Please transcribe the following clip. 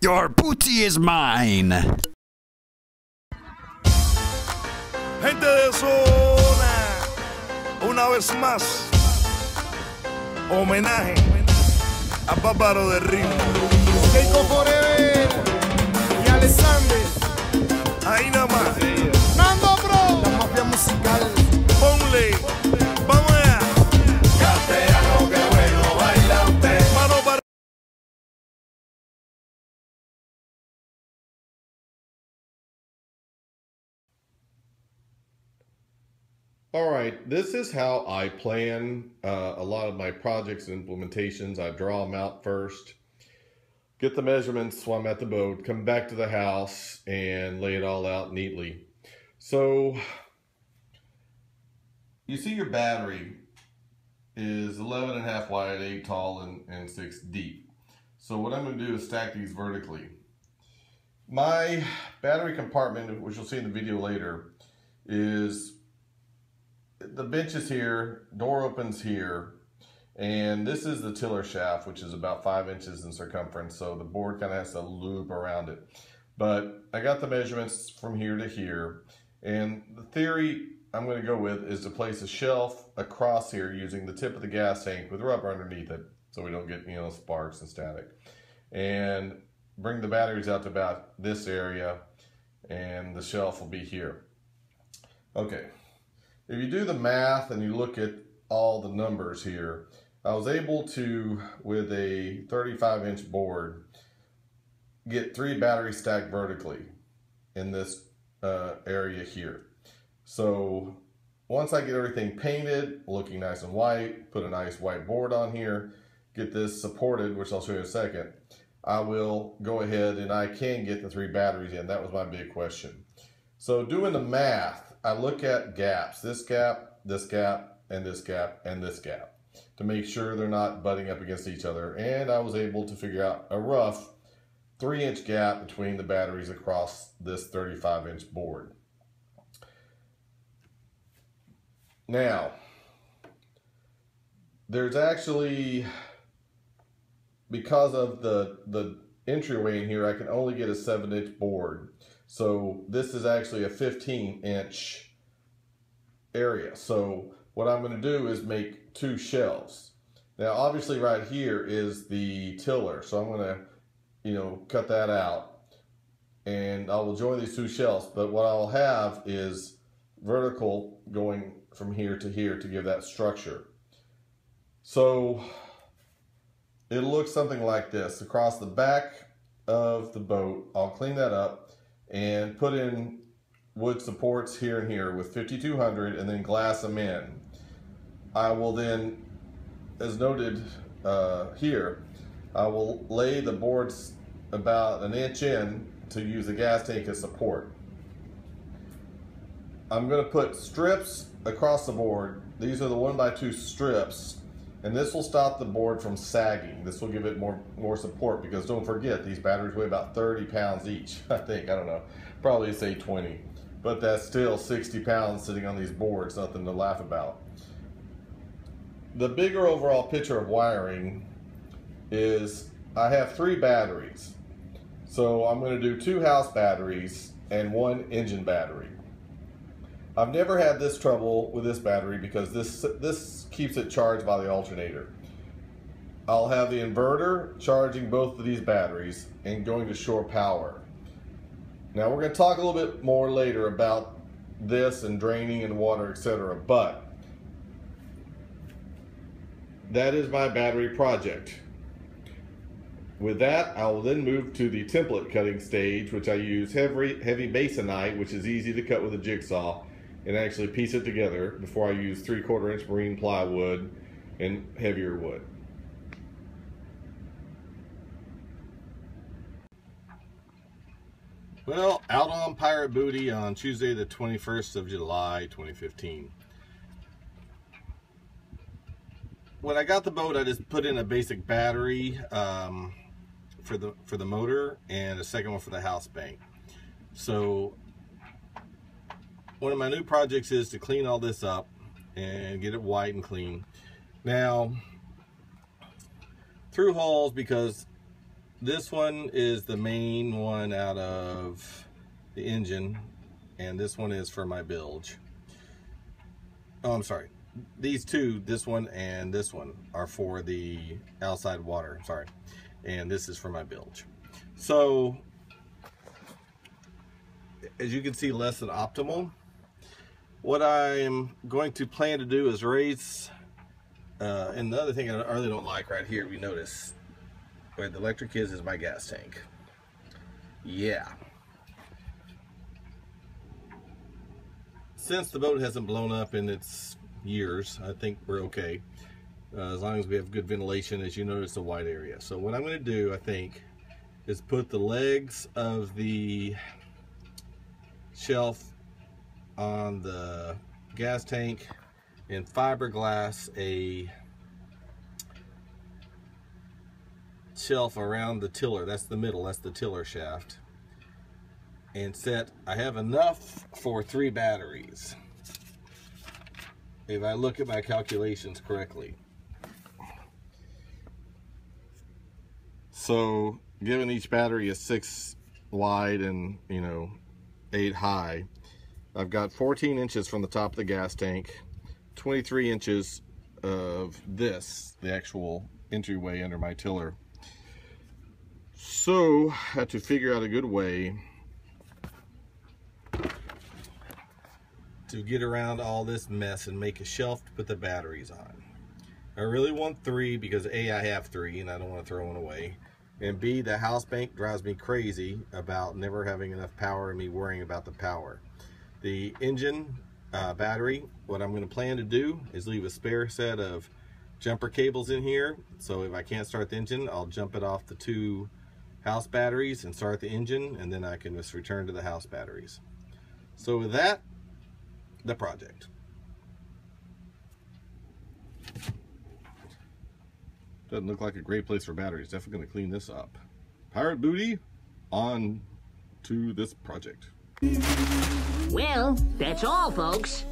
Your booty is mine. Gente de zona, una vez más, homenaje a Bárbaro de Ritmo. Keiko Forever y Alexander. Ahí nada más. Nando Bro, la mafia musical. Ponle, vamos allá. Castellano, qué bueno baila usted. Mano para. All right, this is how I plan a lot of my projects and implementations. I draw them out first, get the measurements while I'm at the boat, come back to the house and lay it all out neatly. So you see your battery is 11.5 wide, 8 tall, and 6 deep. So what I'm going to do is stack these vertically. My battery compartment, which you'll see in the video later, is the bench is here, door opens here, and this is the tiller shaft, which is about 5 inches in circumference, so the board kind of has to loop around it. But I got the measurements from here to here, and the theory I'm going to go with is to place a shelf across here using the tip of the gas tank with rubber underneath it, so we don't get, you know, sparks and static. And bring the batteries out to about this area, and the shelf will be here. Okay. If you do the math and you look at all the numbers here, I was able to, with a 35-inch board, get 3 batteries stacked vertically in this area here. So once I get everything painted, looking nice and white, put a nice white board on here, get this supported, which I'll show you in a second, I will go ahead and I can get the 3 batteries in. That was my big question. So doing the math, I look at gaps, this gap, this gap, and this gap, and this gap, to make sure they're not butting up against each other. And I was able to figure out a rough 3-inch gap between the batteries across this 35-inch board. Now, there's actually, because of the entryway in here, I can only get a 7-inch board. So this is actually a 15-inch area. So what I'm going to do is make 2 shelves. Now obviously right here is the tiller. So I'm going to, you know, cut that out. And I will join these 2 shelves. But what I'll have is vertical going from here to here to give that structure. So it looks something like this. Across the back of the boat, I'll clean that up and put in wood supports here and here with 5200 and then glass them in. I will then, as noted here, I will lay the boards about 1 inch in to use the gas tank as support. I'm going to put strips across the board. These are the 1x2 strips, and this will stop the board from sagging. This will give it more support, because don't forget, these batteries weigh about 30 pounds each, I think. I don't know, probably say 20. But that's still 60 pounds sitting on these boards, nothing to laugh about. The bigger overall picture of wiring is I have 3 batteries. So I'm going to do 2 house batteries and 1 engine battery. I've never had this trouble with this battery because this keeps it charged by the alternator. I'll have the inverter charging both of these batteries and going to shore power. Now we're going to talk a little bit more later about this and draining and water, etc. But that is my battery project. With that, I will then move to the template cutting stage, which I use heavy masonite, which is easy to cut with a jigsaw, and actually piece it together before I use 3/4 inch marine plywood and heavier wood. Well, out on pirate booty on Tuesday the 21st of July 2015. When I got the boat, I just put in a basic battery for the motor and a second one for the house bank. So one of my new projects is to clean all this up and get it white and clean. Now, through holes, because this one is the main one out of the engine, and this one is for my bilge. Oh, I'm sorry. These two, this one and this one, are for the outside water, sorry. And this is for my bilge. So, as you can see, less than optimal. What I'm going to plan to do is raise, and the other thing I really don't like right here, if you notice, where the electric is my gas tank. Yeah. Since the boat hasn't blown up in its years, I think we're okay. As long as we have good ventilation. As you notice, a wide area. So what I'm going to do, I think, is put the legs of the shelf on the gas tank and fiberglass a shelf around the tiller. That's the middle, that's the tiller shaft. And I have enough for 3 batteries, if I look at my calculations correctly. So given each battery is 6 wide and 8 high, I've got 14 inches from the top of the gas tank, 23 inches of this, the actual entryway under my tiller. So I had to figure out a good way to get around all this mess and make a shelf to put the batteries on. I really want 3 because A, I have 3 and I don't want to throw one away, and B, the house bank drives me crazy about never having enough power and me worrying about the power. The engine battery, what I'm going to plan to do is leave a spare set of jumper cables in here, so if I can't start the engine, I'll jump it off the 2 house batteries and start the engine, and then I can just return to the house batteries. So with that, the project. Doesn't look like a great place for batteries. Definitely going to clean this up. Pirate booty, on to this project. Well, that's all, folks.